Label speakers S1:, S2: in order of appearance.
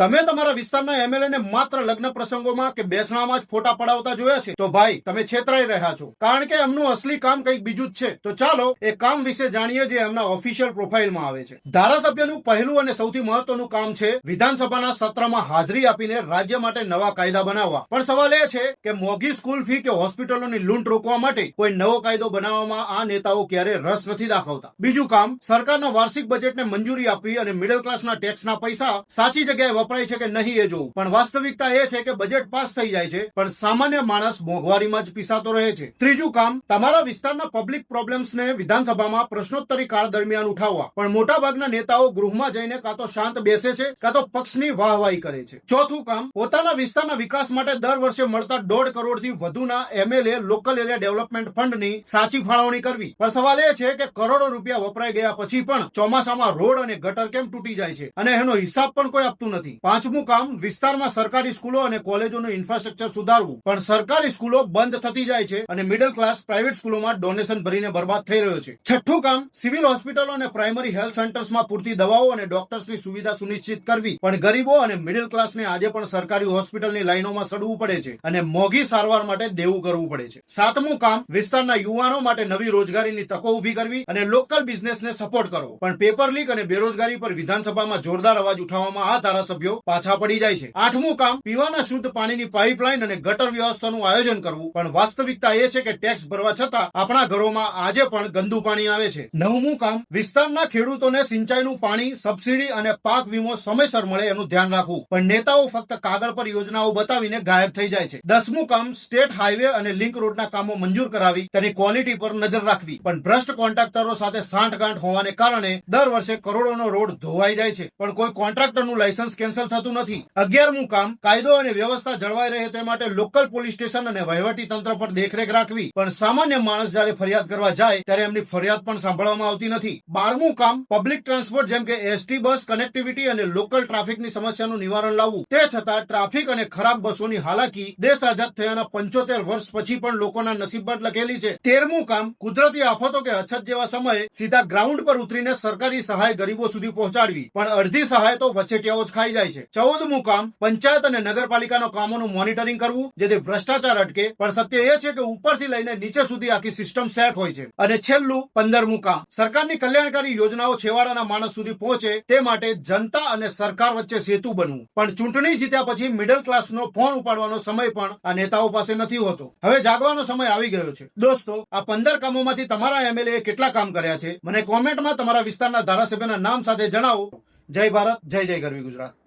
S1: તમે તમારા વિસ્તારના એમએલએ ને માત્ર લગ્ન પ્રસંગોમાં કે બેસણામાં જ ફોટા પડાવતા જોયા છે તો ભાઈ તમે છેતરાઈ રહ્યા છો, કારણ કે એમનું અસલી કામ કંઈક બીજું જ છે. તો ચાલો એ કામ વિશે જાણીએ જે એમના ઓફિશિયલ પ્રોફાઇલમાં આવે છે. ધારાસભ્યનું પહેલું અને સૌથી મહત્વનું કામ છે વિધાનસભાના સત્રમાં હાજરી આપીને રાજ્ય માટે નવા કાયદા બનાવવા. પણ સવાલ એ છે કે મોંઘી સ્કૂલ ફી કે હોસ્પિટલોની લૂંટ રોકવા માટે કોઈ નવો કાયદો બનાવવામાં આ નેતાઓ ક્યારે રસ નથી દાખવતા. બીજું કામ સરકારના વાર્ષિક બજેટને મંજૂરી આપવી અને મિડલ ક્લાસના ટેક્સના પૈસા સાચી જગ્યાએ વપરાય છે કે નહીં એ જોવું. પણ વાસ્તવિકતા એ છે કે બજેટ પાસ થઈ જાય છે પણ સામાન્ય માણસ મોંઘવારીમાં જ પીસાતો રહે છે. ત્રીજું કામ તમારા વિસ્તારના પબ્લિક પ્રોબ્લેમ્સને વિધાનસભામાં પ્રશ્નોત્તરી કાળ દરમિયાન ઉઠાવવા. પણ મોટાભાગના નેતાઓ ગૃહમાં જઈને કાં તો શાંત બેસે છે કાં તો પક્ષની વાહવાહી કરે છે. ચોથું કામ પોતાના વિસ્તારના વિકાસ માટે દર વર્ષે મળતા 1.5 કરોડથી વધુના એમએલએ લોકલ એરિયા ડેવલપમેન્ટ ફંડની સાચી ફાળવણી કરવી. પણ સવાલ એ છે કે કરોડો રૂપિયા વપરાઈ ગયા પછી પણ ચોમાસામાં રોડ અને ગટર કેમ તૂટી જાય છે અને એનો હિસાબ પણ કોઈ આપતું નથી. પાંચમું કામ વિસ્તારમાં સરકારી સ્કૂલો અને કોલેજોનું ઇન્ફ્રાસ્ટ્રક્ચર સુધારવું. પણ સરકારી સ્કૂલો બંધ થતી જાય છે અને મિડલ ક્લાસ પ્રાઇવેટ સ્કૂલોમાં ડોનેશન ભરીને બરબાદ થઈ રહ્યો છે. છઠ્ઠું કામ સિવિલ હોસ્પિટલો અને પ્રાઇમરી હેલ્થ સેન્ટર્સમાં પૂરતી દવાઓ અને ડોક્ટર્સની સુવિધા સુનિશ્ચિત કરવી. પણ ગરીબો અને મિડલ ક્લાસને આજે પણ સરકારી હોસ્પિટલની લાઈનોમાં સડવું પડે છે અને મોંઘી સારવાર માટે દેવું કરવું પડે છે. સાતમું કામ વિસ્તારના યુવાનો માટે નવી રોજગારીની તકો ઉભી કરવી અને લોકલ બિઝનેસને સપોર્ટ કરવો. પણ પેપર લીક અને બેરોજગારી પર વિધાનસભામાં જોરદાર અવાજ ઉઠાવવામાં આ ધારાસભ્યો પાછા પડી જાય છે. આઠમું કામ પીવાના શુદ્ધ પાણીની પાઇપલાઇન અને ગટર વ્યવસ્થાનું આયોજન કરવું. પણ વાસ્તવિકતા એ છે કે ટેક્સ ભરવા છતાં આપણા ઘરોમાં આજે પણ ગંદુ પાણી આવે છે. નવમું કામ વિસ્તારના ખેડૂતોને સિંચાઈનું પાણી, સબસિડી અને પાક વીમો સમયસર મળે એનું ધ્યાન રાખવું. પણ નેતાઓ ફક્ત કાગળ પર યોજનાઓ બતાવીને ગાયબ થઈ જાય છે. 10મું કામ સ્ટેટ હાઈવે અને લિંક રોડના કામો મંજૂર કરાવી તેની ક્વોલિટી પર નજર રાખવી. પણ ભ્રષ્ટ કોન્ટ્રાક્ટરો સાથે સાંઠગાંઠ હોવાને કારણે દર વર્ષે કરોડોનો રોડ ધોવાઈ જાય છે પણ કોઈ કોન્ટ્રાક્ટરનું લાયસન્સ કેન્સલ થતું નથી. 11મું કામ કાયદો અને વ્યવસ્થા જળવાઈ રહે તે માટે લોકલ પોલીસ સ્ટેશન અને વહીવટી તંત્ર પર દેખરેખ રાખવી. પણ સામાન્ય માણસ જયારે ફરિયાદ કરવા જાય ત્યારે એમની ફરિયાદ પણ સાંભળવામાં આવતી નથી. 12મું કામ પબ્લિક ટ્રાન્સપોર્ટ જેમ કે એસટી બસ કનેક્ટિવિટી અને લોકલ ટ્રાફિકની સમસ્યાનું નિવારણ લાવવું. તે છતાં ટ્રાફિક અને ખરાબ બસોની હાલાકી દેશ આઝાદ થયાના 75 વર્ષ પછી પણ લોકોના નસીબમાં લખેલી છે. 13મું કામ કુદરતી આફતો કે અછત જેવા સમયે સીધા ગ્રાઉન્ડ પર ઉતરીને સરકારી સહાય ગરીબો સુધી પહોંચાડવી. પણ અડધી સહાય તો વચેટિયાઓ જ ખાઈ જાય છે. 14મું કામ પંચાયત અને નગરપાલિકાના કામોનું મોનિટરિંગ કરવું જેથી ભ્રષ્ટાચાર અટકે. પણ સત્ય એ છે કે ઉપરથી લઈને નીચે સુધી આખી સિસ્ટમ સેટ હોય છે. અને છેલ્લું 15મું કામ સરકારની કલ્યાણકારી યોજનાઓ છેવાડાના માણસ સુધી પહોંચે તે માટે જનતા અને સરકાર વચ્ચે સેતુ બનવું. પણ ચૂંટણી જીત્યા પછી મિડલ ક્લાસનો ફોન ઉપાડવાનો સમય પણ આ નેતાઓ પાસે નથી હોતો. હવે જાગવાનો સમય આવી ગયો છે. દોસ્તો, આ 15 કામોમાંથી તમારા એમએલએ કેટલા કામ કર્યા છે મને કોમેન્ટમાં તમારા વિસ્તારના ધારાસભ્યના નામ સાથે જણાવો. જય ભારત, જય જય ગરવી ગુજરાત.